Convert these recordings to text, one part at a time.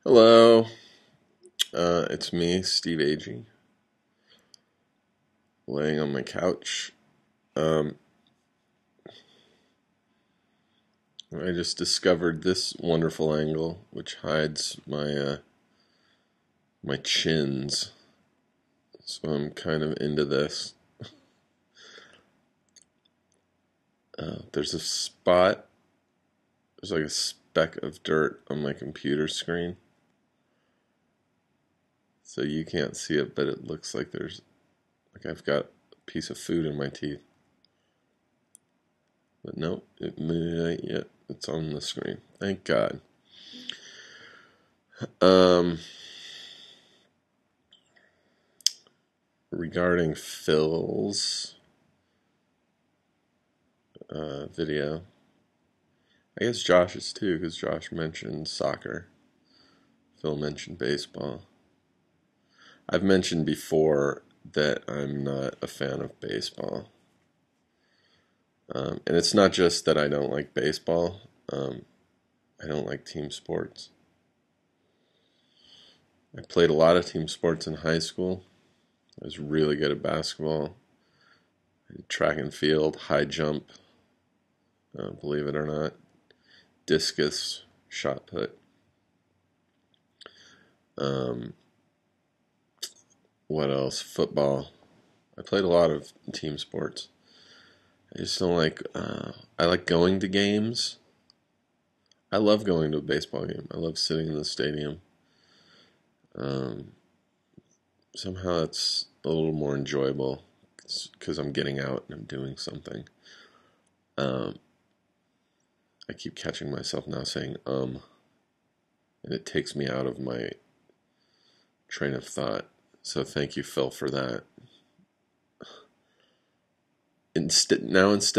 Hello, it's me, Steve Agee, laying on my couch. Um, I just discovered this wonderful angle, which hides my chins. So I'm kind of into this. There's a spot. There's like a speck of dirt on my computer screen, so you can't see it, but it looks like I've got a piece of food in my teeth. But nope, it's on the screen. Thank God. Um, Regarding Phil's video, I guess Josh's too, because Josh mentioned soccer. Phil mentioned baseball. I've mentioned before that I'm not a fan of baseball. And it's not just that I don't like baseball, I don't like team sports. I played a lot of team sports in high school. I was really good at basketball, track and field, high jump, believe it or not, discus, shot put. Um, what else? Football. I played a lot of team sports. I just don't like. I like going to games. I love going to a baseball game. I love sitting in the stadium. Um, Somehow it's a little more enjoyable because I'm getting out and I'm doing something. Um, I keep catching myself now saying and it takes me out of my train of thought. So thank you, Phil, for that. Instead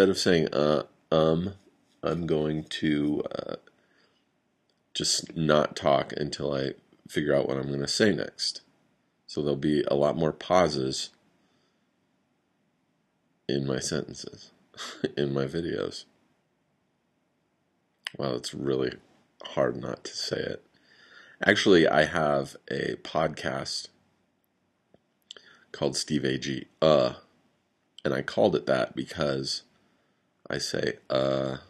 of saying I'm going to just not talk until I figure out what I'm going to say next. So there'll be a lot more pauses in my sentences, in my videos. Wow, it's really hard not to say it. Actually, I have a podcast called Steve Agee, and I called it that because I say or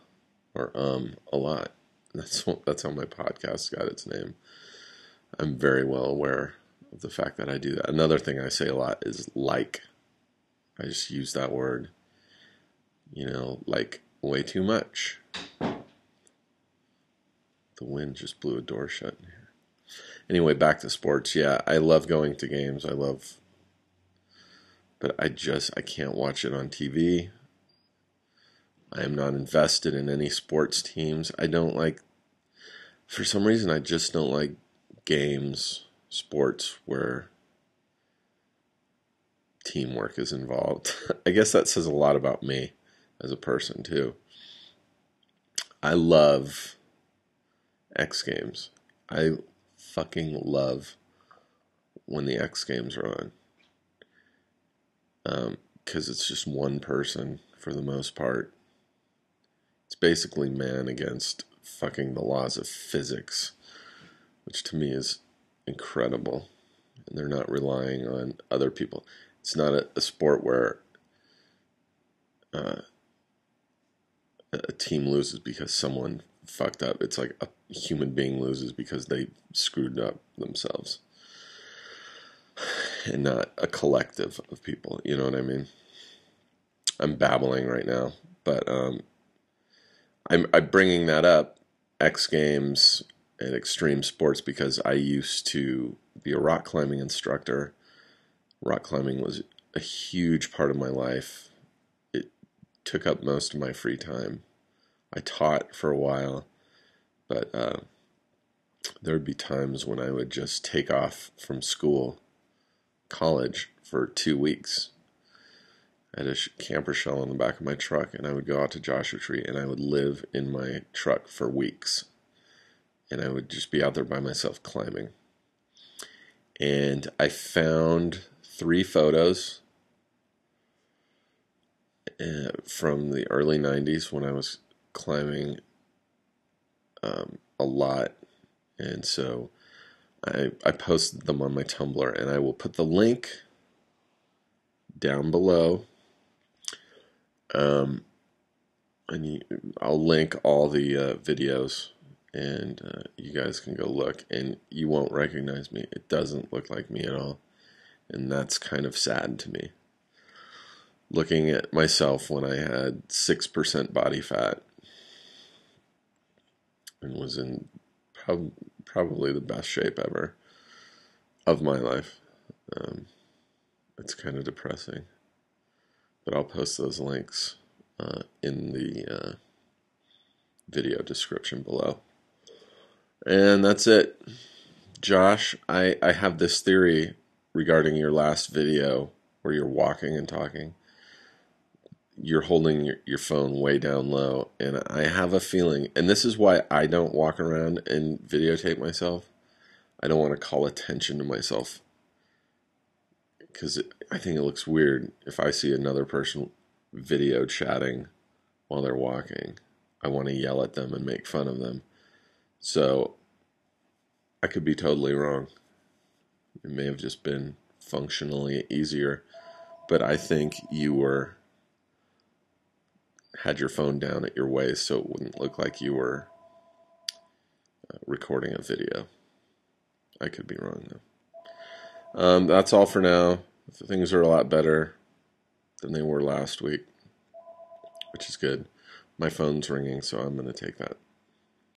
a lot. That's how my podcast got its name. I'm very well aware of the fact that I do that. Another thing I say a lot is like. I just use that word, like way too much. The wind just blew a door shut in here. Anyway, back to sports. Yeah, I love going to games. But I can't watch it on TV. I am not invested in any sports teams. For some reason, I just don't like sports where teamwork is involved. I guess that says a lot about me as a person, too. I love X Games. I fucking love when the X Games are on. Because it's just one person for the most part. It's basically man against fucking the laws of physics, which to me is incredible. And they're not relying on other people. It's not a sport where uh, a team loses because someone fucked up. It's like a human being loses because they screwed up themselves. And not a collective of people. You know what I mean? I'm babbling right now, but I'm bringing that up, X Games and extreme sports, because I used to be a rock climbing instructor. Rock climbing was a huge part of my life. It took up most of my free time. I taught for a while, but there would be times when I would just take off from college, for 2 weeks. I had a camper shell on the back of my truck, and I would go out to Joshua Tree, and I would live in my truck for weeks. And I would just be out there by myself climbing. And I found 3 photos from the early 90s when I was climbing a lot. And so I posted them on my Tumblr, and I will put the link down below. And I'll link all the videos, and you guys can go look, and you won't recognize me. It doesn't look like me at all, and that's kind of sad to me. Looking at myself when I had 6% body fat and was in probably the best shape ever of my life. It's kind of depressing, but I'll post those links in the video description below. And that's it. Josh, I have this theory regarding your last video where you're walking and talking. You're holding your phone way down low, and I have a feeling, and this is why I don't walk around and videotape myself. I don't want to call attention to myself, because I think it looks weird if I see another person video chatting while they're walking. I want to yell at them and make fun of them. So I could be totally wrong. It may have just been functionally easier, but I think you had your phone down at your waist so it wouldn't look like you were recording a video. I could be wrong though. That's all for now. Things are a lot better than they were last week, which is good. My phone's ringing, so I'm going to take that.